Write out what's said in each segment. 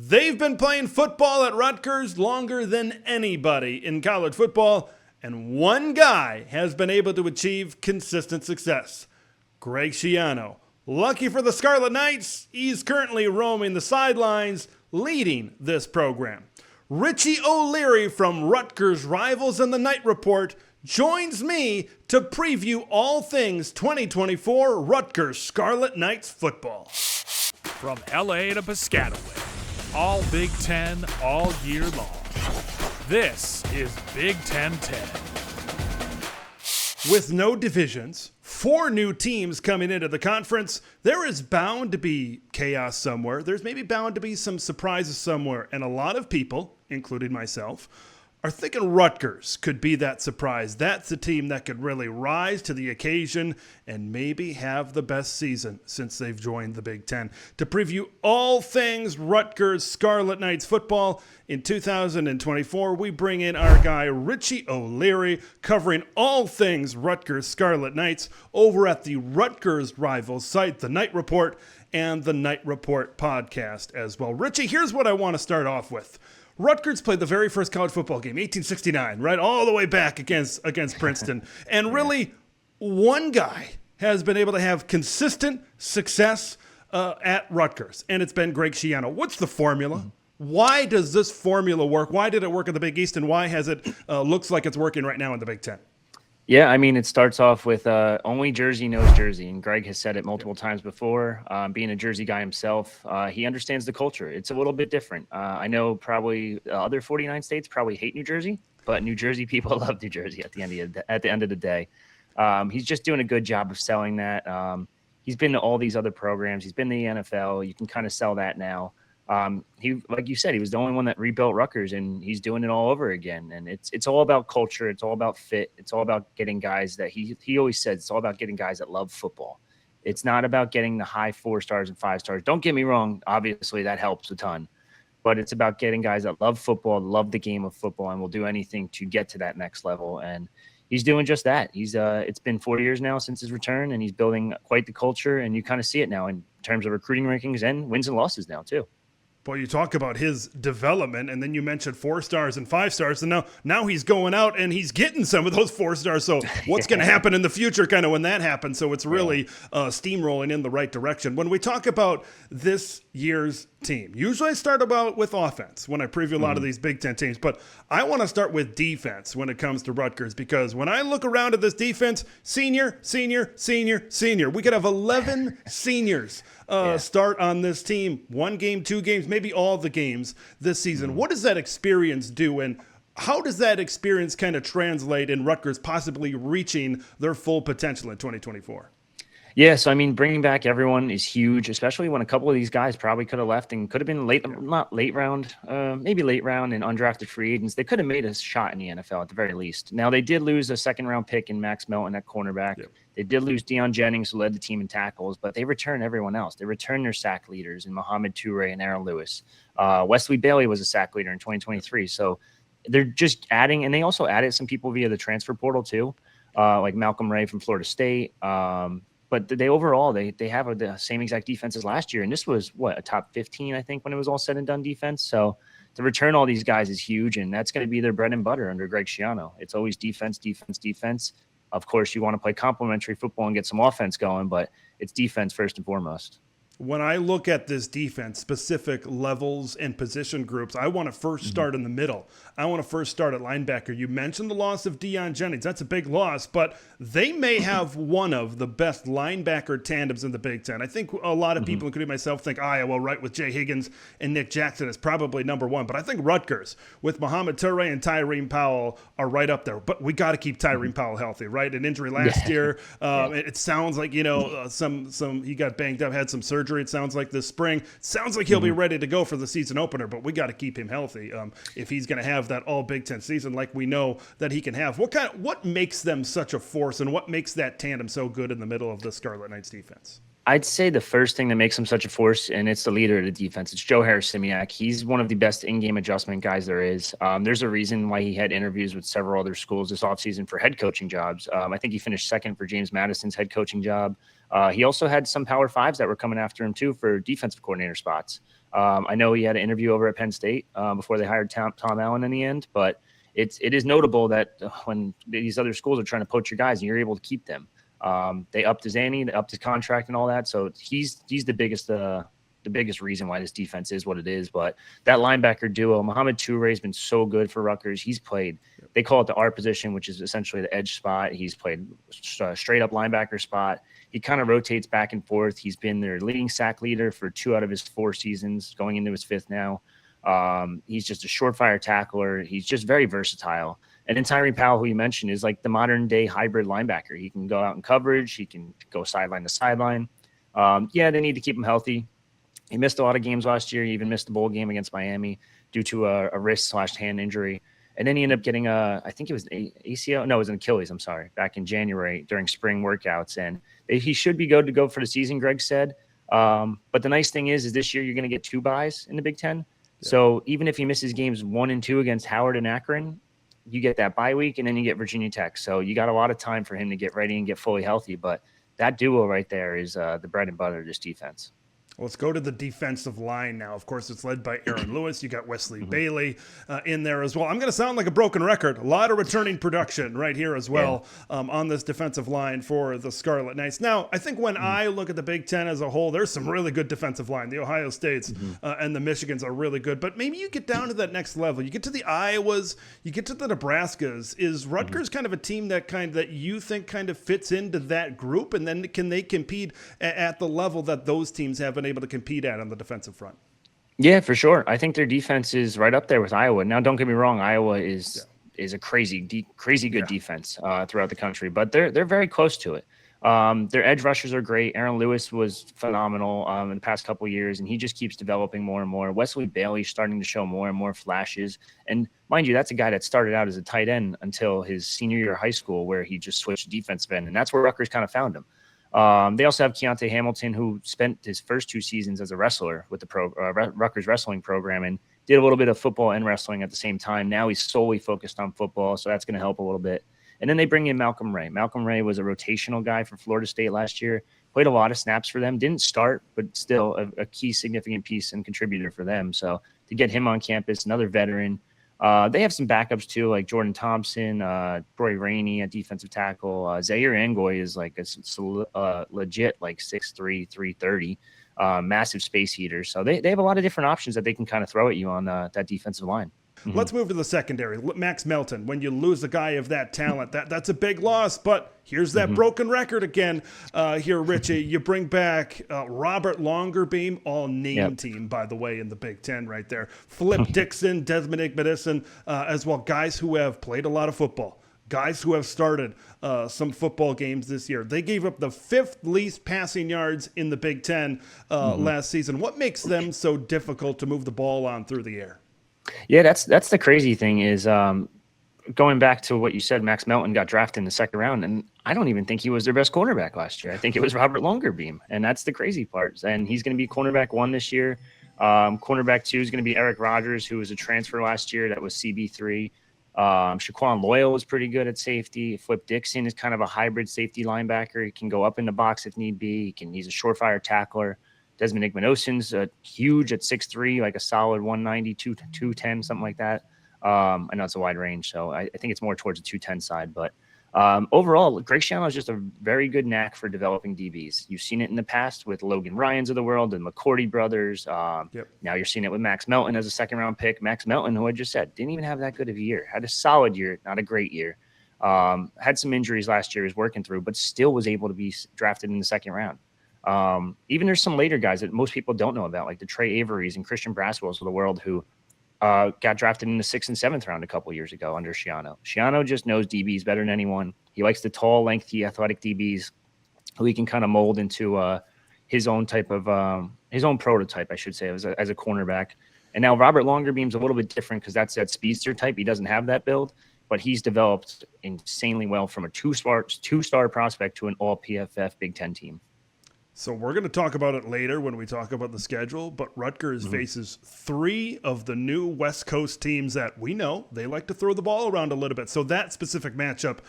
They've been playing football at Rutgers longer than anybody in college football, and one guy has been able to achieve consistent success. Greg Schiano. Lucky for the Scarlet Knights, he's currently roaming the sidelines, leading this program. Richie O'Leary from Rutgers Rivals and the Knight Report joins me to preview all things 2024 Rutgers Scarlet Knights football. From LA to Piscataway, all Big Ten all year long. This is Big Ten 10. With no divisions, 4 new teams coming into the conference, there is bound to be chaos somewhere. There's maybe bound to be some surprises somewhere. And a lot of people, including myself, are thinking Rutgers could be that surprise. That's a team that could really rise to the occasion and maybe have the best season since they've joined the Big Ten. To preview all things Rutgers Scarlet Knights football in 2024, we bring in our guy Richie O'Leary, covering all things Rutgers Scarlet Knights over at the Rutgers Rivals site, the Knight Report, and the Knight Report podcast as well. Richie, here's what I want to start off with. Rutgers played the very first college football game, 1869, right? All the way back against Princeton. And really, one guy has been able to have consistent success at Rutgers, and it's been Greg Schiano. What's the formula? Why does this formula work? Why did it work in the Big East, and why has it looks like it's working right now in the Big Ten? Yeah, I mean, it starts off with only Jersey knows Jersey, and Greg has said it multiple times before. Being a Jersey guy himself, he understands the culture. It's a little bit different. I know probably other 49 states probably hate New Jersey, but New Jersey people love New Jersey at the end of the day. He's just doing a good job of selling that. He's been to all these other programs. He's been to the NFL. You can kind of sell that now. He, like you said, he was the only one that rebuilt Rutgers, and he's doing it all over again. And it's all about culture. It's all about fit. It's all about getting guys that he always said it's all about getting guys that love football. It's not about getting the high 4 stars and 5 stars. Don't get me wrong. Obviously that helps a ton, but it's about getting guys that love football, love the game of football, and will do anything to get to that next level. And he's doing just that. It's been 4 years now since his return, and he's building quite the culture. And you kind of see it now in terms of recruiting rankings and wins and losses now too. Boy, you talk about his development, and then you mentioned 4 stars and 5 stars, and now he's going out and he's getting some of those 4 stars. So what's going to happen in the future kind of when that happens? So it's really steamrolling in the right direction. When we talk about this year's team, usually I start with offense when I preview a lot of these Big Ten teams, but I want to start with defense when it comes to Rutgers, because when I look around at this defense, senior, we could have 11 seniors start on this team, 1 game, 2 games, maybe all the games this season. What does that experience do, and how does that experience kind of translate in Rutgers possibly reaching their full potential in 2024? Yeah, so I mean, bringing back everyone is huge, especially when a couple of these guys probably could have left and could have been not late round, maybe late round and undrafted free agents. They could have made a shot in the NFL at the very least. Now, they did lose a 2nd-round pick in Max Melton at cornerback. Yep. They did lose Deion Jennings, who led the team in tackles, but they returned everyone else. They returned their sack leaders in Mohamed Toure and Aaron Lewis. Wesley Bailey was a sack leader in 2023. So they're just adding, and they also added some people via the transfer portal too, like Malcolm Ray from Florida State. But they overall, they have the same exact defense as last year. And this was, a top 15, I think, when it was all said and done defense. So to return all these guys is huge, and that's going to be their bread and butter under Greg Schiano. It's always defense. Of course, you want to play complementary football and get some offense going, but it's defense first and foremost. When I look at this defense, specific levels and position groups, I want to first start in the middle. I want to first start at linebacker. You mentioned the loss of Deion Jennings. That's a big loss, but they may have one of the best linebacker tandems in the Big Ten. I think a lot of people, including myself, think Iowa, right, with Jay Higgins and Nick Jackson is probably number 1. But I think Rutgers with Mohamed Toure and Tyreen Powell are right up there. But we got to keep Tyreen Powell healthy, right? An injury last year. It sounds like, some he got banged up, had some surgery. It sounds like this spring. Sounds like he'll be ready to go for the season opener, but we got to keep him healthy if he's going to have that all Big Ten season like we know that he can have. What makes them such a force, and what makes that tandem so good in the middle of the Scarlet Knights defense? I'd say the first thing that makes him such a force, and it's the leader of the defense, it's Joe Harris-Simiak. He's one of the best in-game adjustment guys there is. There's a reason why he had interviews with several other schools this offseason for head coaching jobs. I think he finished second for James Madison's head coaching job. He also had some Power Fives that were coming after him, too, for defensive coordinator spots. I know he had an interview over at Penn State before they hired Tom Allen in the end, but it is notable that when these other schools are trying to poach your guys and you're able to keep them, they upped his ante, they upped his contract and all that. So he's the biggest reason why this defense is what it is. But that linebacker duo, Mohamed Toure, has been so good for Rutgers. He's played, they call it the R position, which is essentially the edge spot. He's played straight up linebacker spot. He kind of rotates back and forth. He's been their leading sack leader for 2 out of his 4 seasons, going into his 5th now. He's just a surefire tackler. He's just very versatile. And then Tyree Powell, who you mentioned, is like the modern day hybrid linebacker. He can go out in coverage. He can go sideline to sideline. They need to keep him healthy. He missed a lot of games last year. He even missed the bowl game against Miami due to a wrist/hand injury. And then he ended up getting I think it was an ACL. No, it was an Achilles, I'm sorry, back in January during spring workouts. And he should be good to go for the season, Greg said. But the nice thing is this year you're going to get 2 byes in the Big Ten. Yeah. So even if he misses games 1 and 2 against Howard and Akron, you get that bye week and then you get Virginia Tech. So you got a lot of time for him to get ready and get fully healthy. But that duo right there is the bread and butter of this defense. Let's go to the defensive line now. Of course, it's led by Aaron Lewis. You got Wesley Bailey in there as well. I'm going to sound like a broken record. A lot of returning production right here as well on this defensive line for the Scarlet Knights. Now, I think when I look at the Big Ten as a whole, there's some really good defensive line. The Ohio States and the Michigans are really good. But maybe you get down to that next level. You get to the Iowas. You get to the Nebraskas. Is Rutgers kind of a team that you think kind of fits into that group? And then can they compete at the level that those teams have been able to compete at on the defensive front? Yeah, for sure. I think their defense is right up there with Iowa. Now, don't get me wrong, Iowa is a crazy good defense throughout the country, but they're very close to it. Their edge rushers are great. Aaron Lewis was phenomenal in the past couple of years, and he just keeps developing more and more. Wesley Bailey starting to show more and more flashes. And mind you, that's a guy that started out as a tight end until his senior year of high school, where he just switched defensive end, and that's where Rutgers kind of found him. They also have Keontae Hamilton, who spent his first 2 seasons as a wrestler with the Rutgers wrestling program and did a little bit of football and wrestling at the same time. Now he's solely focused on football, so that's going to help a little bit. And then they bring in Malcolm Ray. Malcolm Ray was a rotational guy for Florida State last year, played a lot of snaps for them, didn't start, but still a key significant piece and contributor for them. So to get him on campus, another veteran. They have some backups too, like Jordan Thompson, Troy Rainey at defensive tackle. Zaire Angoy is like a legit like 6'3", 330, massive space heater. So they have a lot of different options that they can kind of throw at you on that defensive line. Let's move to the secondary. Max Melton, when you lose a guy of that talent, that's a big loss, but here's that broken record again here, Richie. You bring back Robert Longerbeam, all-name team, by the way, in the Big Ten right there. Flip Dixon, Desmond Igbenison, as well, guys who have played a lot of football, guys who have started some football games this year. They gave up the 5th least passing yards in the Big Ten last season. What makes them so difficult to move the ball on through the air? Yeah, that's the crazy thing is going back to what you said, Max Melton got drafted in the 2nd round, and I don't even think he was their best cornerback last year. I think it was Robert Longerbeam, and that's the crazy part. And he's going to be cornerback 1 this year. Cornerback 2 is going to be Eric Rogers, who was a transfer last year. That was CB3. Shaquan Loyal was pretty good at safety. Flip Dixon is kind of a hybrid safety linebacker. He can go up in the box if need be. He's a surefire tackler. Desmond Igbenoson's huge at 6'3", like a solid 190, 210, something like that. I know it's a wide range, so I think it's more towards the 210 side. But overall, Greg Schiano is just a very good knack for developing DBs. You've seen it in the past with Logan Ryans of the world and McCourty brothers. Now you're seeing it with Max Melton as a 2nd-round pick. Max Melton, who I just said, didn't even have that good of a year. Had a solid year, not a great year. Had some injuries last year he was working through, but still was able to be drafted in the 2nd round. Even there's some later guys that most people don't know about, like the Trey Averys and Christian Braswells of the world, who got drafted in the 6th and 7th round a couple years ago under Schiano. Schiano just knows DBs better than anyone. He likes the tall, lengthy, athletic DBs who he can kind of mold into his own type of his own prototype, I should say, as a cornerback. And now Robert Longerbeam's a little bit different because that's that speedster type. He doesn't have that build, but he's developed insanely well from a two-star prospect to an all-PFF Big Ten team. So we're going to talk about it later when we talk about the schedule, but Rutgers faces 3 of the new West Coast teams that we know they like to throw the ball around a little bit. So that specific matchup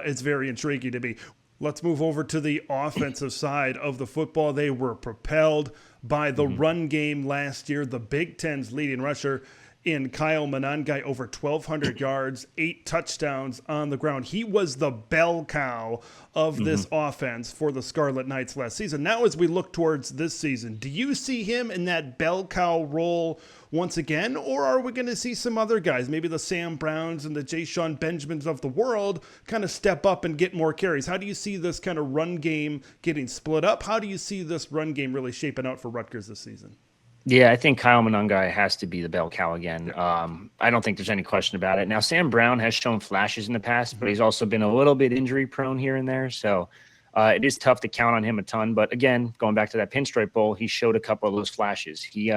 is very intriguing to me. Let's move over to the offensive side of the football. They were propelled by the run game last year. The Big Ten's leading rusher in Kyle Monangai, over 1,200 yards, 8 touchdowns on the ground. He was the bell cow of this offense for the Scarlet Knights last season. Now, as we look towards this season, do you see him in that bell cow role once again, or are we going to see some other guys, maybe the Sam Browns and the Ja'Shawn Benjamins of the world, kind of step up and get more carries? How do you see this kind of run game getting split up? How do you see this run game really shaping out for Rutgers this season? Yeah, I think Kyle Monangai has to be the bell cow again. I don't think there's any question about it. Now, Sam Brown has shown flashes in the past, but he's also been a little bit injury prone here and there. So it is tough to count on him a ton. But again, going back to that Pinstripe Bowl, he showed a couple of those flashes. He,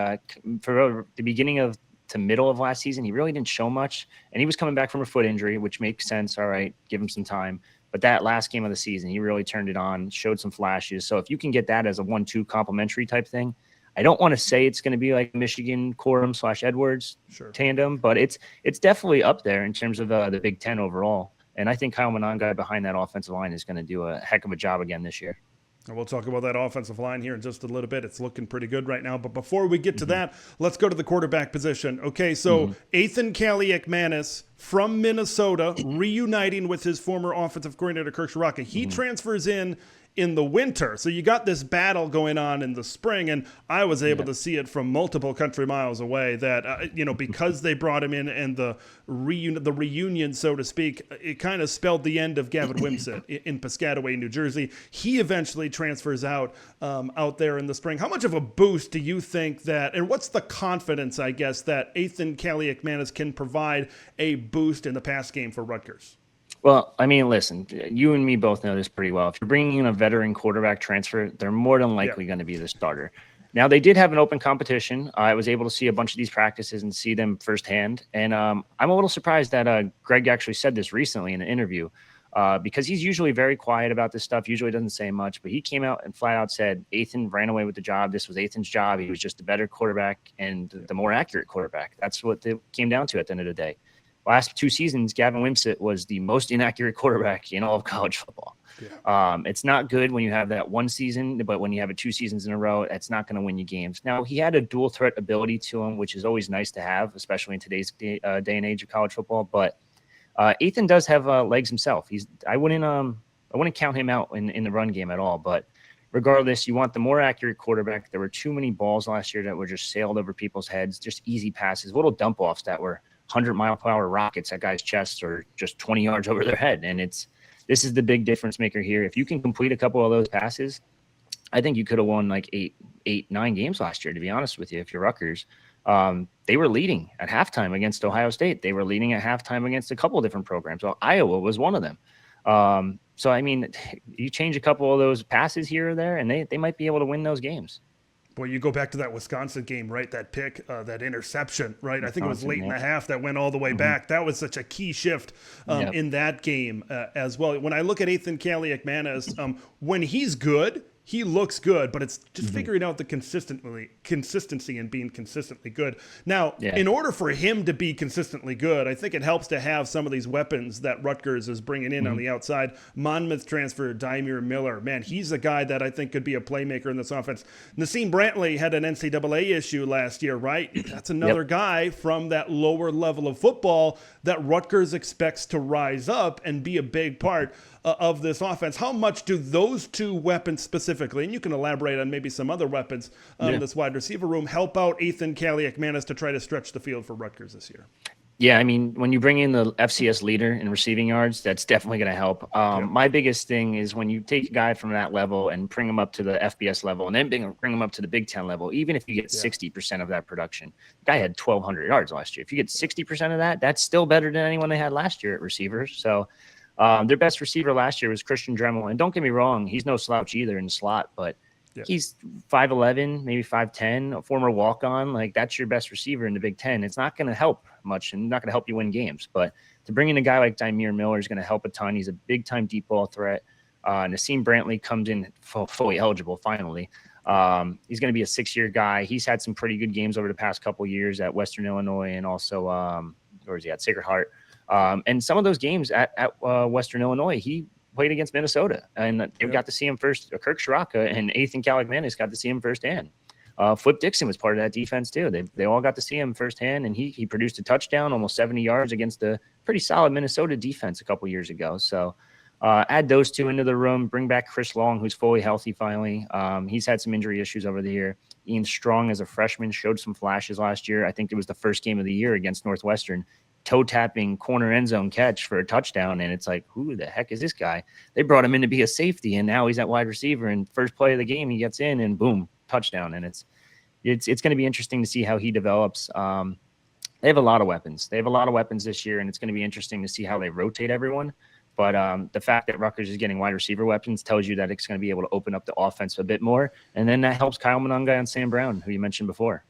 for the beginning of to middle of last season, he really didn't show much. And he was coming back from a foot injury, which makes sense. All right, give him some time. But that last game of the season, he really turned it on, showed some flashes. So if you can get that as a 1-2 complementary type thing, I don't want to say it's going to be like Michigan Corum / Edwards tandem, but it's definitely up there in terms of the Big Ten overall. And I think Kyle Monangai behind that offensive line is going to do a heck of a job again this year. And we'll talk about that offensive line here in just a little bit. It's looking pretty good right now. But before we get to that, let's go to the quarterback position. Okay, so Athan Kaliakmanis from Minnesota, reuniting with his former offensive coordinator, Kirk Shiraka. He transfers in the winter. So you got this battle going on in the spring, and I was able to see it from multiple country miles away that, because they brought him in and the reunion, so to speak, it kind of spelled the end of Gavin Wimsatt in Piscataway, New Jersey. He eventually transfers out there in the spring. How much of a boost do you think that, and what's the confidence, I guess, that Athan Kaliakmanis can provide a boost in the pass game for Rutgers? Well, I mean, listen, you and me both know this pretty well. If you're bringing in a veteran quarterback transfer, they're more than likely going to be the starter. Now, they did have an open competition. I was able to see a bunch of these practices and see them firsthand. And I'm a little surprised that Greg actually said this recently in an interview because he's usually very quiet about this stuff, usually doesn't say much. But he came out and flat out said Athan ran away with the job. This was Athan's job. He was just a better quarterback and the more accurate quarterback. That's what it came down to at the end of the day. Last 2 seasons, Gavin Wimsatt was the most inaccurate quarterback in all of college football. Yeah. It's not good when you have that one season, but when you have it 2 seasons in a row, that's not going to win you games. Now, he had a dual threat ability to him, which is always nice to have, especially in today's day and age of college football. But Athan does have legs himself. I wouldn't count him out in the run game at all. But regardless, you want the more accurate quarterback. There were too many balls last year that were just sailed over people's heads, just easy passes, little dump offs that were 100-mile-per-hour rockets at guys' chests or just 20 yards over their head. And this is the big difference maker here. If you can complete a couple of those passes, I think you could have won like 9 games last year, to be honest with you, if you're Rutgers. They were leading at halftime against Ohio State. They were leading at halftime against a couple of different programs. Well, Iowa was one of them. So, I mean, you change a couple of those passes here or there, and they might be able to win those games. Boy, you go back to that Wisconsin game, right? That pick, that interception, right? I think it was late in the half that went all the way back. That was such a key shift in that game as well. When I look at Athan Kaliakmanis, when he's good, he looks good, but it's just figuring out the consistency and being consistently good. Now, in order for him to be consistently good, I think it helps to have some of these weapons that Rutgers is bringing in on the outside. Monmouth transfer, Dymere Miller. Man, he's a guy that I think could be a playmaker in this offense. Nassim Brantley had an NCAA issue last year, right? That's another guy from that lower level of football that Rutgers expects to rise up and be a big part of this offense. How much do those 2 weapons specifically, and you can elaborate on maybe some other weapons, this wide receiver room, help out Athan Kaliakmanis to try to stretch the field for Rutgers this year? Yeah, I mean, when you bring in the FCS leader in receiving yards, that's definitely going to help. My biggest thing is when you take a guy from that level and bring him up to the FBS level and then bring him up to the Big Ten level, even if you get 60% of that production. The guy had 1,200 yards last year. If you get 60% of that, that's still better than anyone they had last year at receivers. So their best receiver last year was Christian Dremel. And don't get me wrong, he's no slouch either in the slot, but he's 5'11", maybe 5'10", a former walk-on. Like, that's your best receiver in the Big Ten. It's not going to help much and not going to help you win games. But to bring in a guy like Dymere Miller is going to help a ton. He's a big-time deep ball threat. Nassim Brantley comes in fully eligible finally. He's going to be a 6-year guy. He's had some pretty good games over the past couple years at Western Illinois and also where is he at? Sacred Heart. And some of those games at Western Illinois, he played against Minnesota, and they got to see him first. Kirk Shiraka and Athan Kaliakmanis got to see him firsthand. Flip Dixon was part of that defense too. They all got to see him firsthand, and he produced a touchdown, almost 70 yards against a pretty solid Minnesota defense a couple years ago. So add those two into the room, bring back Chris Long, who's fully healthy finally. He's had some injury issues over the year. Ian Strong as a freshman showed some flashes last year. I think it was the first game of the year against Northwestern. Toe-tapping corner end zone catch for a touchdown, and it's like, who the heck is this guy? They brought him in to be a safety, and now he's at wide receiver, and first play of the game, he gets in, and boom, touchdown. And it's going to be interesting to see how he develops. They have a lot of weapons. They have a lot of weapons this year, and it's going to be interesting to see how they rotate everyone. But the fact that Rutgers is getting wide receiver weapons tells you that it's going to be able to open up the offense a bit more, and then that helps Kyle Monangai and Sam Brown, who you mentioned before.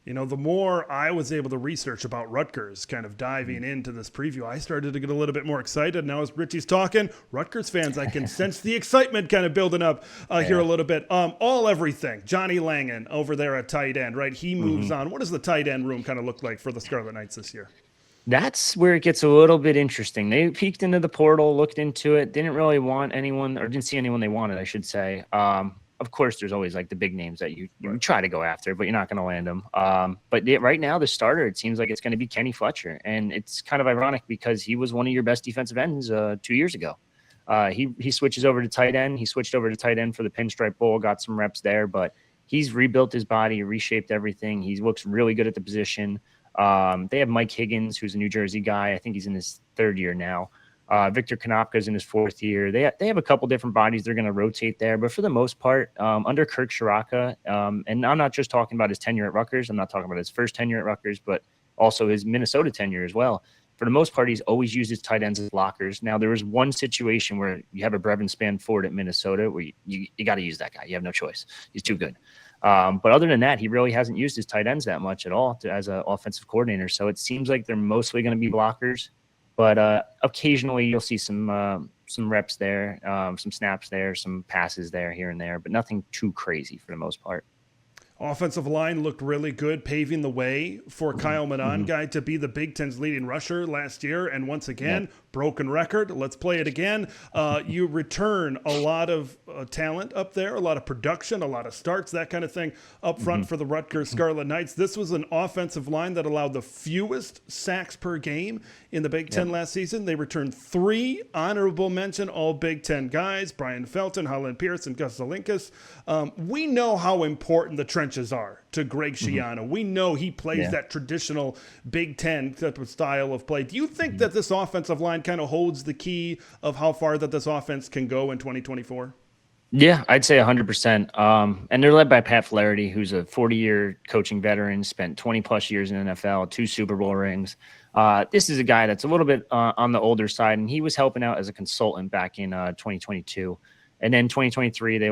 You know, the more I was able to research about Rutgers, kind of diving into this preview, I started to get a little bit more excited. Now, as Richie's talking, Rutgers fans, I can sense the excitement kind of building up here a little bit. Everything. Johnny Langan over there at tight end, right? He moves on. What does the tight end room kind of look like for the Scarlet Knights this year? That's where it gets a little bit interesting. They peeked into the portal, looked into it, didn't really want anyone, or didn't see anyone they wanted, I should say. Of course, there's always like the big names that you try to go after, but you're not going to land them. But right now, the starter, it seems like it's going to be Kenny Fletcher. And it's kind of ironic because he was one of your best defensive ends 2 years ago. He switches over to tight end. He switched over to tight end for the Pinstripe Bowl, got some reps there, but he's rebuilt his body, reshaped everything. He looks really good at the position. They have Mike Higgins, who's a New Jersey guy. I think he's in his third year now. Victor Konopka's in his fourth year. They have a couple different bodies they're going to rotate there, but for the most part, under Kirk Shiraka, and I'm not just talking about his tenure at Rutgers. I'm not talking about his first tenure at Rutgers, but also his Minnesota tenure as well. For the most part, he's always used his tight ends as blockers. Now, there was one situation where you have a Brevin Spanford at Minnesota where you got to use that guy. You have no choice. He's too good. But other than that, he really hasn't used his tight ends that much at all as an offensive coordinator. So it seems like they're mostly going to be blockers. But occasionally you'll see some reps there, some snaps there, some passes there, here and there, but nothing too crazy for the most part. Offensive line looked really good, paving the way for Kyle Monangai to be the Big Ten's leading rusher last year. And once again, broken record. Let's play it again. You return a lot of talent up there, a lot of production, a lot of starts, that kind of thing up front for the Rutgers Scarlet Knights. This was an offensive line that allowed the fewest sacks per game in the Big Ten last season. They returned 3 honorable mention all Big Ten guys: Brian Felton, Holland Pierce, and Gus Zelinkas. We know how important the trenches are to Greg Schiano. We know he plays that traditional Big Ten type of style of play. Do you think that this offensive line kind of holds the key of how far that this offense can go in 2024? Yeah, I'd say 100%. And they're led by Pat Flaherty, who's a 40-year coaching veteran, spent 20-plus years in the NFL, 2 Super Bowl rings. This is a guy that's a little bit on the older side, and he was helping out as a consultant back in 2022. And then 2023, they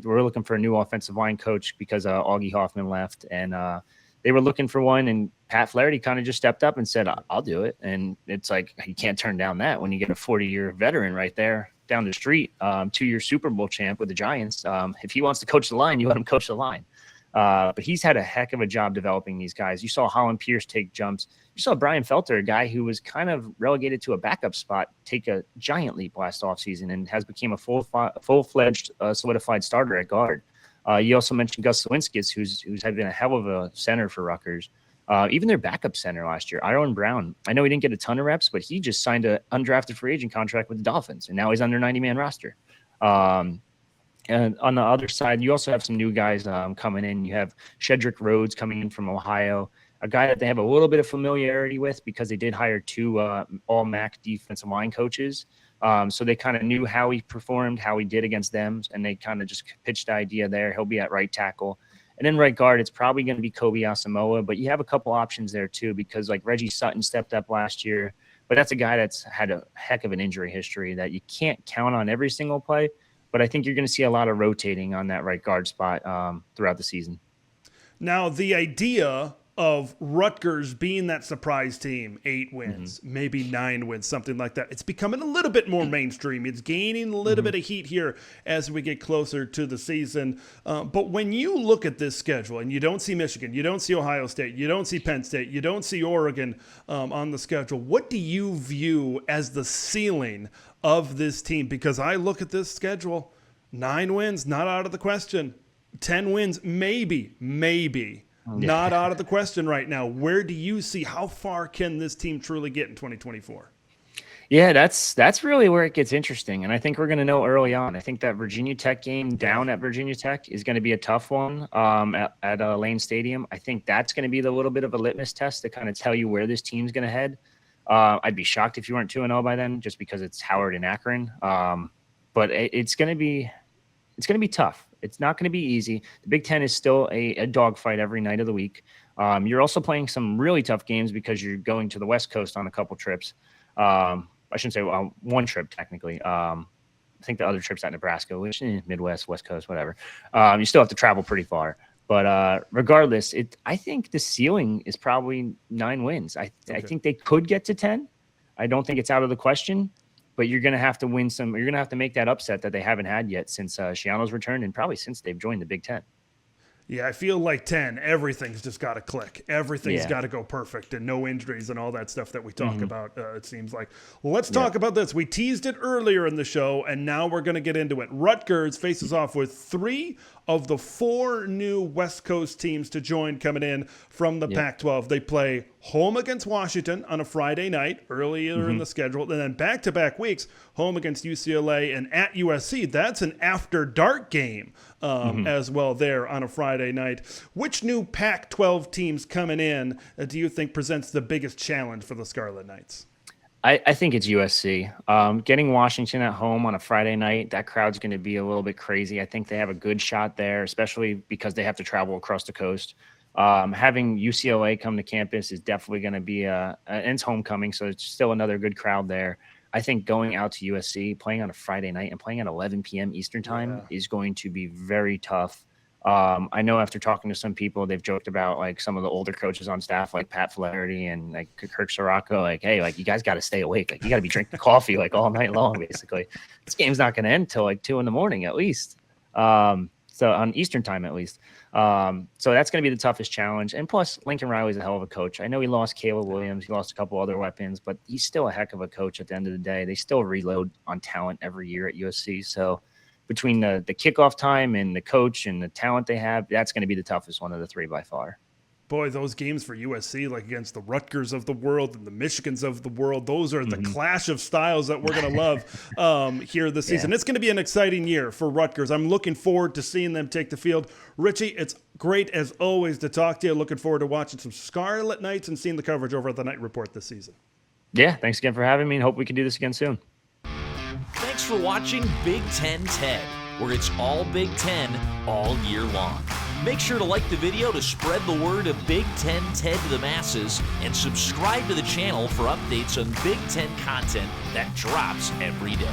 were looking for a new offensive line coach because Augie Hoffman left, and they were looking for one. And Pat Flaherty kind of just stepped up and said, "I'll do it." And it's like, you can't turn down that when you get a 40-year veteran right there down the street, 2-year Super Bowl champ with the Giants. If he wants to coach the line, you let him coach the line. But he's had a heck of a job developing these guys. You saw Holland Pierce take jumps. You saw Brian Felter, a guy who was kind of relegated to a backup spot, take a giant leap last offseason and has become a full-fledged solidified starter at guard. You also mentioned Gus Zelinkas, who's had been a hell of a center for Rutgers. Even their backup center last year, Iron Brown. I know he didn't get a ton of reps, but he just signed an undrafted free agent contract with the Dolphins, and now he's on their 90-man roster. And on the other side, you also have some new guys coming in. You have Shedrick Rhodes coming in from Ohio, a guy that they have a little bit of familiarity with because they did hire 2 all-MAC defensive line coaches. So they kind of knew how he performed, how he did against them, and they kind of just pitched the idea there. He'll be at right tackle. And then right guard, it's probably going to be Kobe Asamoah, but you have a couple options there too because like Reggie Sutton stepped up last year, but that's a guy that's had a heck of an injury history that you can't count on every single play. But I think you're going to see a lot of rotating on that right guard spot throughout the season. Now, the idea of Rutgers being that surprise team, 8 wins, maybe 9 wins, something like that, it's becoming a little bit more mainstream. It's gaining a little bit of heat here as we get closer to the season. But when you look at this schedule and you don't see Michigan, you don't see Ohio State, you don't see Penn State, you don't see Oregon on the schedule, what do you view as the ceiling of this team? Because I look at this schedule, 9 wins, not out of the question. 10 wins, maybe not out of the question right now. Where do you see, how far can this team truly get in 2024? Yeah, that's really where it gets interesting. And I think we're going to know early on. I think that Virginia Tech game down at Virginia Tech is going to be a tough one at Lane Stadium. I think that's going to be the little bit of a litmus test to kind of tell you where this team's going to head. I'd be shocked if you weren't 2-0 by then, just because it's Howard and Akron. But it's going to be tough. It's not going to be easy. The Big Ten is still a dogfight every night of the week. You're also playing some really tough games because you're going to the West Coast on a couple trips. I shouldn't say one trip technically. I think the other trip's at Nebraska, which Midwest, West Coast, whatever. You still have to travel pretty far. But regardless, I think the ceiling is probably 9 wins. I think they could get to 10. I don't think it's out of the question. But you're going to have to win some. You're going to have to make that upset that they haven't had yet since Schiano's return, and probably since they've joined the Big Ten. Yeah, I feel like 10, everything's just got to click. Everything's got to go perfect and no injuries and all that stuff that we talk about, it seems like. Well, let's talk about this. We teased it earlier in the show, and now we're going to get into it. Rutgers faces off with 3 of the 4 new West Coast teams to join coming in from the Pac-12. They play home against Washington on a Friday night, earlier in the schedule, and then back-to-back weeks, home against UCLA and at USC. That's an after-dark game as well there on a Friday night. Which new Pac-12 teams coming in do you think presents the biggest challenge for the Scarlet Knights? I think it's USC. Getting Washington at home on a Friday night, that crowd's going to be a little bit crazy. I think they have a good shot there, especially because they have to travel across the coast. Having UCLA come to campus is definitely going to be and it's homecoming, so it's still another good crowd there. I think going out to USC, playing on a Friday night and playing at 11 p.m. Eastern time is going to be very tough. I know after talking to some people, they've joked about like some of the older coaches on staff, like Pat Flaherty and like Kirk Sirocco, like, hey, like you guys got to stay awake. Like you got to be drinking coffee like all night long, basically. This game's not going to end till like 2 a.m. at least. So on Eastern time, at least. So that's going to be the toughest challenge. And plus Lincoln Riley's a hell of a coach. I know he lost Caleb Williams. He lost a couple other weapons, but he's still a heck of a coach at the end of the day. They still reload on talent every year at USC. So between the kickoff time and the coach and the talent they have, that's going to be the toughest one of the 3 by far. Boy, those games for USC, like against the Rutgers of the world and the Michigans of the world, those are the clash of styles that we're going to love here this season. It's going to be an exciting year for Rutgers. I'm looking forward to seeing them take the field. Richie, it's great as always to talk to you. Looking forward to watching some Scarlet Knights and seeing the coverage over at the Knight Report this season. Yeah, thanks again for having me, and hope we can do this again soon. Thanks for watching Big Ten TED, where it's all Big Ten all year long. Make sure to like the video to spread the word of Big Ten TED to the masses, and subscribe to the channel for updates on Big Ten content that drops every day.